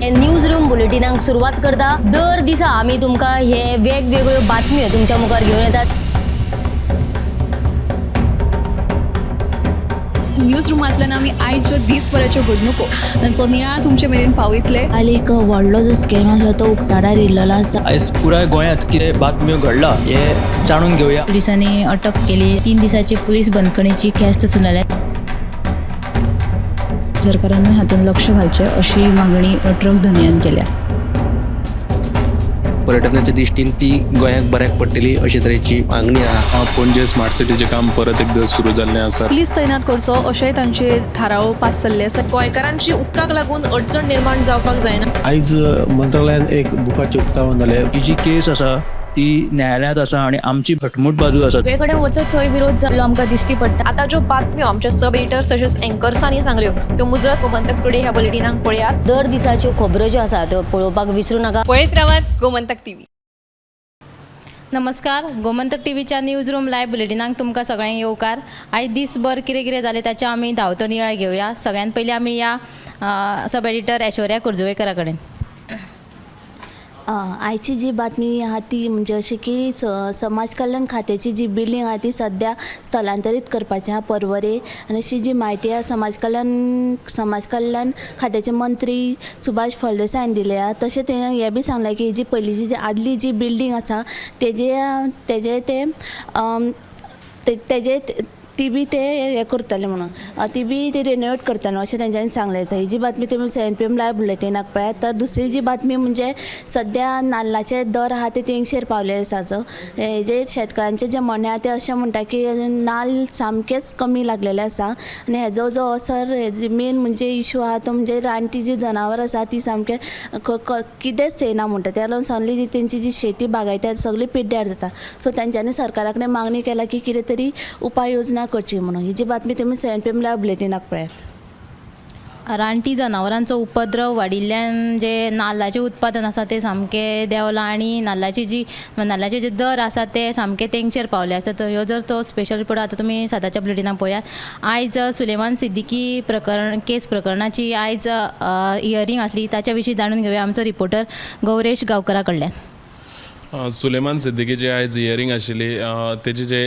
News room बुलेटिनाक सुरुवात करता। दर दिसा आम्ही तुमकां हे वेगवेगळ्यो बातम्यो तुमच्या मुखार घेऊन येतात। न्यूज रुमांतल्यान आमी आयच्यो दिसभराच्यो घडणुको तांचो नियाळ तुमचे मेरेन पावयतले। आली एक व्हडलो जो स्कॅम आसलो तो उक्ताडार येयल्लो आसा। आयज पुराय गोंयांत कितें बातम्यो घडला हे जाणून घेवया। पुलिसांनी अटक केली। 3 दिसाची पुलीस बंदखणीची ख्यास्त चलयल्या। सरकारान हातूंत लक्ष घालचें अशी मागणी ट्रक धन्यान केल्या। पर्यटनाच्या दृश्टीन ती गोंयाक बऱ्याक पडटली अशे तरेची मागणी आहा। पणजे स्मार्ट सिटीचें काम परत एकदा सुरू जाल्लें आसा। पुलीस तैनात करचो अशेंय तांचे थाराव पास जाल्ले आसा। गोंयकारांची उदकाक लागून अडचण निर्माण जावपाक जायना। आयज मंत्रालयान एक बुकाचें उक्तावण जालें। ही जी केस आसा ती न्यायालयांत आसा आणि आमची घटमूट बाजू आसा। सगळे कडेन वचत थंय विरोध जाल्लो आमकां दिश्टी पडटा। आता ज्यो बातम्यो आमच्या सब एडिटर्स तशेंच एंकर्सांनी सांगल्यो त्यो मुजरत गोमंतक टुडे ह्या बुलेटिनाक पळयात। दर दिसाच्यो खबरो ज्यो आसा त्यो पळोवपाक विसरू नका। पळयत रावात गोमंतक टीव्ही। नमस्कार, गोमंतक टीव्हीच्या न्यूज रूम लायव्ह बुलेटिनाक तुमकां सगळ्यांक येवकार। आयज दिसभर कितें कितें जालें ताचें आमी धांवतो नियाळ घेवया। सगळ्यात पयलीं आमी या सब एडिटर ऐश्वर्या कुर्जुवेकरा कडेन। आयची जी बातमी आहा ती म्हणजे अशी की समाज कल्याण खात्याची जी बिल्डींग आहा ती सध्या स्थलांतरीत करपाचें आहा पर्वरे। आनी अशी जी म्हायती आहा समाज कल्याण खात्याचे मंत्री सुभाष फळदेसायान दिली आहा। तशें तेणें हें बी सांगलां की जी पयलींची जी आदली जी बिल्डींग आसा तेजे ती बी ते हे करतले म्हणून ती बी ते रिनोवेट करतले अशें तेंच्यांनी सांगलें आसा। ही जी बातमी तुमी 7 PM लायव्ह बुलेटिनाक पळयात। तर दुसरी जी बातमी म्हणजे सध्या नाल्लाचे दर आहा ते 300 पावले आसा। हेजे शेतकारांचे जे म्हणणें आहा ते अशें म्हणटा की नाल्ल सामकेच कमी लागलेले आसा आनी हेजो जो असर मेन म्हणजे इशू आहा तो म्हणजे रानटी जी जनावर आसा ती सामके कितेंच येना म्हणटा। त्या लागून सगळी जी तेंची जी शेती बागायतात सगळी पिड्ड्यार जाता। सो तेंच्यांनी सरकारा कडेन मागणी केला की कितें तरी उपाय योजना करची म्हणून। ही जी बातमी तुमी 7 PM लायव्ह बुलेटिनाक पळयात। रानटी जनावरांचो उपद्रव वाडिल्ल्यान जे नाल्लाचें उत्पादन आसा ते सामकें देंवलां आणि नाल्लाचे जे दर आसा ते सामके तेंगचेर पावले आसा। तर ह्यो जर तो स्पेशल रिपोर्ट आता तुमी सदाच्या बुलेटिनाक पळयात। आयज सुलेमान सिद्दीकी केस प्रकरणाची आयज हियरिंग आसली, ताच्या विशीं जाणून घेवया आमचो रिपोर्टर गौरेश गांवकरा कडल्यान। सुलेमान सिद्दीकीची आयज हियरिंग आशिल्ली। तेजी जे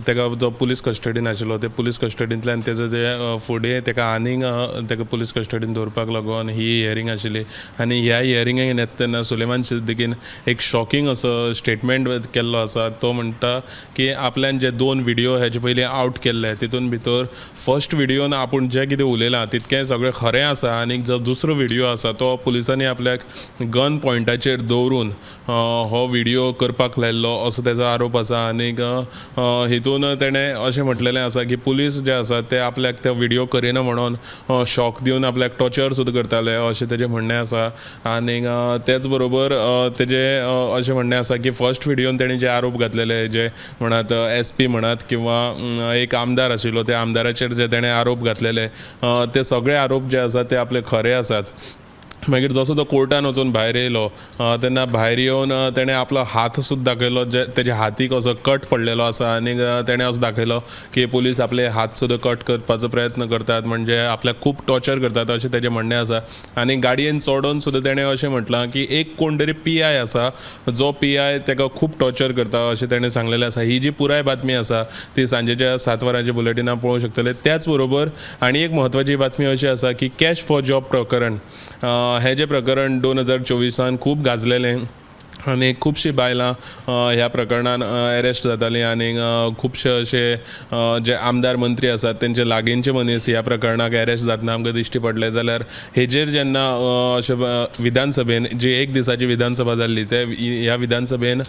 तेका जो पुलीस कस्टडीन आशिल्लो ते पुलीस कस्टडींतल्यान तेजो जे फुडें तेका आनीक तेका पुलीस कस्टडीन दवरपाक लागून ही हियरिंग आशिल्ली। आनी ह्या हियरिंगेक येता तेन्ना सुलेमान सिद्दीकीन एक शॉकिंग असो स्टेटमेंट केल्लो आसा। तो म्हणटा की आपल्यान जे 2 व्हिडिओ हेजे पयलीं आउट केल्ले तितून भितर फर्स्ट व्हिडिओन आपूण जें कितें उलयलां तितकें सगळें खरें आसा। आनी जो दुसरो व्हिडिओ आसा तो पुलिसांनी आपल्याक गन पॉयंटाचेर दवरून हो व्हिडिओ करपाक लायल्लो असो तेजो आरोप आसा। आनीक हितून तेणें अशें म्हटलेलें आसा की पुलीस जे आसा ते आपल्याक तो व्हिडिओ करिना म्हणून शॉक दिवन आपल्याक टॉर्चर सुद्दां करताले अशें तेजें म्हणणें आसा। आनीक तेच बरोबर तेजें अशें म्हणणें आसा की फर्स्ट व्हिडिओन तेणें जे आरोप घातलेले जे म्हणात SP म्हणात किंवा एक आमदार आशिल्लो त्या आमदाराचेर जे तेणें आरोप घातलेले ते सगळे आरोप जे आसात ते आपले खरे आसात। मागीर जसो तो कोर्टान वचून भायर येयलो तेन्ना भायर येवन तेणें आपलो हात सुद्दां दाखयलो जे तेज्या हातीक असो कट पडलेलो आसा। आनीक तेणें असो दाखयलो की पुलीस आपले हात सुद्दां कट करपाचो प्रयत्न करतात, म्हणजे आपल्याक खूब टॉर्चर करतात अशें तेजें म्हणणें आसा। आनी गाडयेन चडोवन सुद्दां तेणें अशें म्हटलां की एक कोण तरी PI आसा जो PI तेका खूब टॉर्चर करता अशें तेणें सांगलेलें आसा। ही जी पुराय बातमी आसा ती सांजेच्या 7 वरांच्या बुलेटिनाक पळोवंक शकतले। त्याच बरोबर आनी एक म्हत्वाची बातमी अशी आसा की कॅश फॉर जॉब प्रकरण हें जें प्रकरण 2024 खूब गाजलेलें आनी खुबशीं बायलां ह्या प्रकरणान अरेस्ट जातालीं। आनी खुबशे अशे जे आमदार मंत्री आसात तेंचे लागींचे मनीस ह्या प्रकरणाक अरेस्ट जातना आमकां दिश्टी पडले। जाल्यार हेजेर जेन्ना अशें विधानसभेन जी 1 दिसाची विधानसभा जाल्ली ते ह्या विधानसभेन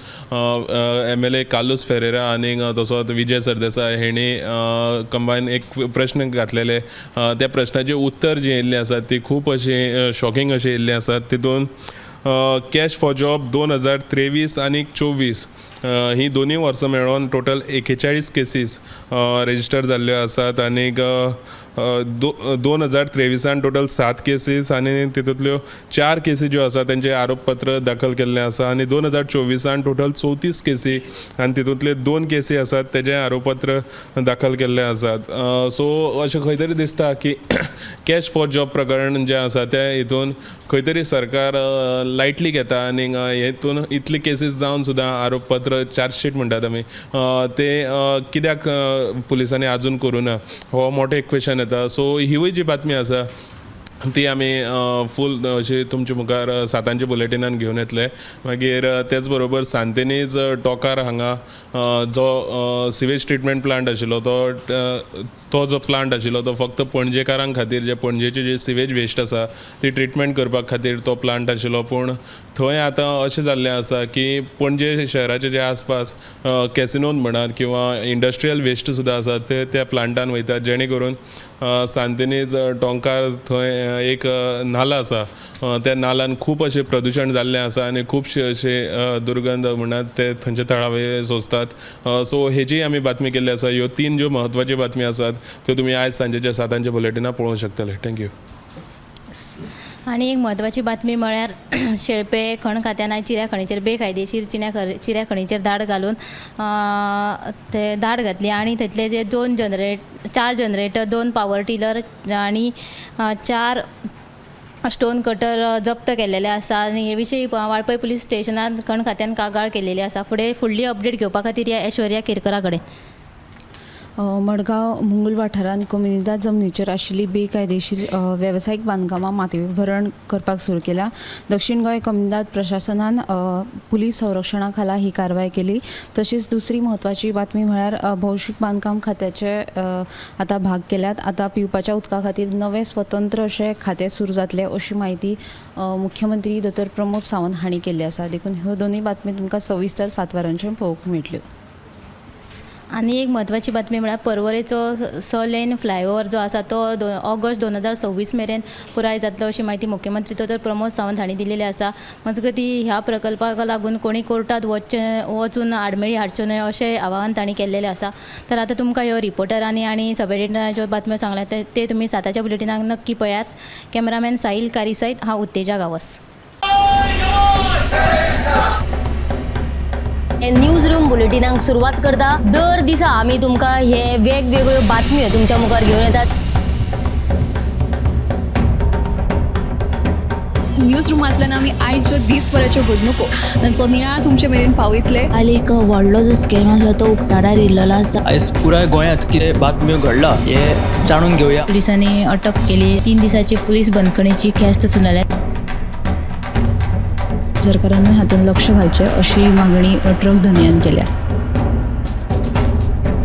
MLA कार्लोस फेरेरा आनी तसोच विजय सरदेसाय हेणी कंबायन एक प्रश्न घातलेले। त्या प्रश्नाचें उत्तर जी येयल्लीं आसात ती खूब अशी शॉकिंग अशी येयल्लीं आसात। तितून कॅश फॉर जॉब 2023 आनी 24 ही दोनी वर्सां मेळोन टोटल 41 केसीस रेजिस्टर जाल्ल्यो आसात। आनीक 2023 टोटल 7 केसीस आनी तितूंतल्यो 4 केसी ज्यो आसा तेंचे आरोपपत्र दाखल केल्लें आसा आनी 2024 टोटल 34 केसी आनी तितूंतले 2 केसी आसात तेजें आरोपपत्र दाखल केल्लें आसात. सो अशें खंय तरी दिसता की कॅश फॉर जॉब प्रकरण जें आसा तें हितून खंय तरी सरकार लायटली घेता आनी हितून इतली केसीस जावन सुद्दां आरोपपत्र चार्जशीट म्हणटात आमी ते कित्याक पुलिसांनी आजून करूं ना हो मोठो एक क्वेश्चन येता. सो ही जी बातमी आसा ती आमी फूल अशी तुमचे मुखार 7 बुलेटिनान घेवन येतले. मागीर तेच बरोबर सांतेनीज टोकार हांगा जो सिवेज ट्रिटमेंट प्लांट आशिल्लो तो जो प्लांट आशिल्लो तो फक्त पणजेकारांक खातीर जे पणजेची जी सिवेज वेस्ट आसा ती ट्रिटमेंट करपा खातीर तो प्लांट आशिल्लो. पूण थंय आतां अशें जाल्लें आसा की पणजे शहराचे जे आसपास कॅसिनोन म्हणात किंवा इंडस्ट्रियल वेस्ट सुद्दां आसा ते त्या प्लांटान वयतात जेणे करून सांतेनीज टोंकार थंय एक नाला आसा त्या नाल्यान खूब अशें प्रदूशण जाल्लें आसा आनी खुबशे अशे दुर्गंध म्हणत ते थंयचे थळावे सोंसतात. सो हेजी आमी बातमी केल्ली आसा. ह्यो 3 ज्यो म्हत्वाच्यो बातमी आसात त्यो तुमी आयज सांजेच्या 7 बुलेटिनां पळोवंक शकतले. थँक्यू. आणि एक म्हत्वाची बातमी म्हळ्यार शेळपे खण खात्यान आयज चिऱ्या खणीचेर बेकायदेशीर चिऱ्या खणीचेर धाड घालून ते धाड घातली आणि थंयतले जे 4 जनरेटर 2 पावर टिलर आणि 4 स्टोन कटर जप्त केलेले आसा आणि हे विशयी वाळपय पुलीस स्टेशनात खण खात्यान कागाळ केलेली आसा. फुडली अपडेट घेवपा खातीर या ऐश्वर्या केरकरा कडेन. मडगांव मुंगूल वाठारांत कम्युनिदाद जमनीचेर आशिल्ली बेकायदेशीर वेवसायीक बांदकामां मातयेभरण करपाक सुरू केल्या. दक्षिण गोंय कम्युनिदाद प्रशासनान पुलीस संरक्षणा खाला ही कारवाय केली. तशीच दुसरी म्हत्वाची बातमी म्हळ्यार भौशीक बांदकाम खात्याचे आतां भाग केल्यात. आतां पिवपाच्या उदका खातीर नवे स्वतंत्र अशें खातें सुरू जातलें अशी माहिती मुख्यमंत्री दोतोर प्रमोद सावंत हांणी केल्ली आसा. देखून ह्यो दोनूय बातमी तुमकां सविस्तर 7 वरांचेर पळोवंक मेळटल्यो. आणि एक म्हत्वाची बातमी म्हळ्यार पर्वरेचो 6 लेन फ्लायओव्हर जो आसा तो ऑगस्ट 2026 मेरेन पुराय जातलो अशी माहिती मुख्यमंत्री दोतोर प्रमोद सावंत हांणी दिलेली आसा. मजगती ह्या प्रकल्पाक लागून कोणी कोर्टात वचून आडमेळी हाडच्यो न्हय अशें आवाहन तांणी केल्लेलें आसा. तर आतां तुमकां ह्यो रिपोर्टरांनी आनी सब एडिटरांनी ज्यो बातम्यो सांगल्यात ते तुमी 7 बुलेटिनाक नक्की पळयात. कॅमेरामॅन साहिल कारी सयत हांव उत्तेजा गावस. न्यूज रूम बुलेटिनाक सुरवात करता. दर दिसा आमी तुमकां हे वेगवेगळ्यो बातम्यो तुमच्या मुखार घेवन येतात. न्यूज रुमांतल्यान आमी आयच्यो दिसभराच्यो घडणुको तांचो नियाळ तुमचे मेरेन पावयतले. आली एक व्हडलो जो स्कॅम आसलो तो उक्ताडार येयल्लो आसा. आयज पुराय गोंयांत कितें बातम्यो घडला हे जाणून घेवया. पुलिसांनी अटक केली. 3 दिसाची पुलीस बंदखणीची ख्यास्त सुनायल्या. सरकारान हातूंत लक्ष घालचें अशी मागणी ट्रक धन्यान केल्या.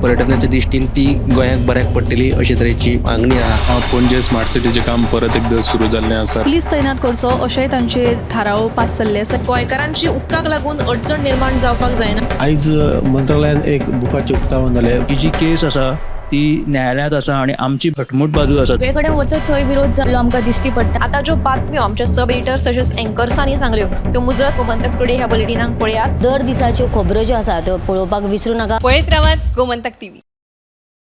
पर्यटनाच्या दिश्टीन ती गोंयाक बऱ्याक पडटली अशे तरेची मागणी आहा. पणजे स्मार्ट सिटीचें काम परत एकदां सुरू जाल्लें आसा. पुलीस तैनात करचो अशेंय तांचे थाराव पास जाल्ले आसा. गोंयकारांची उदकाक लागून अडचण निर्माण जावपाक जायना. आयज मंत्रालयान एक बुकाचें उक्तावण जालें. ही जी केस आसा ती न्यायालयांत आसा आणि आमची घटमूट बाजू आसा. सगळे कडेन वचत थंय विरोध जाल्लो आमकां दिश्टी पडटा. आता ज्यो बातम्यो आमच्या सब एडिटर्स तशेंच एंकर्सांनी सांगल्यो त्यो मुजरत गोमंतक टुडे ह्या बुलेटिनाक पळयात. दर दिसाच्यो खबरो ज्यो आसा त्यो पळोवपाक विसरूं नाका. पळयत रावात गोमंतक टीव्ही.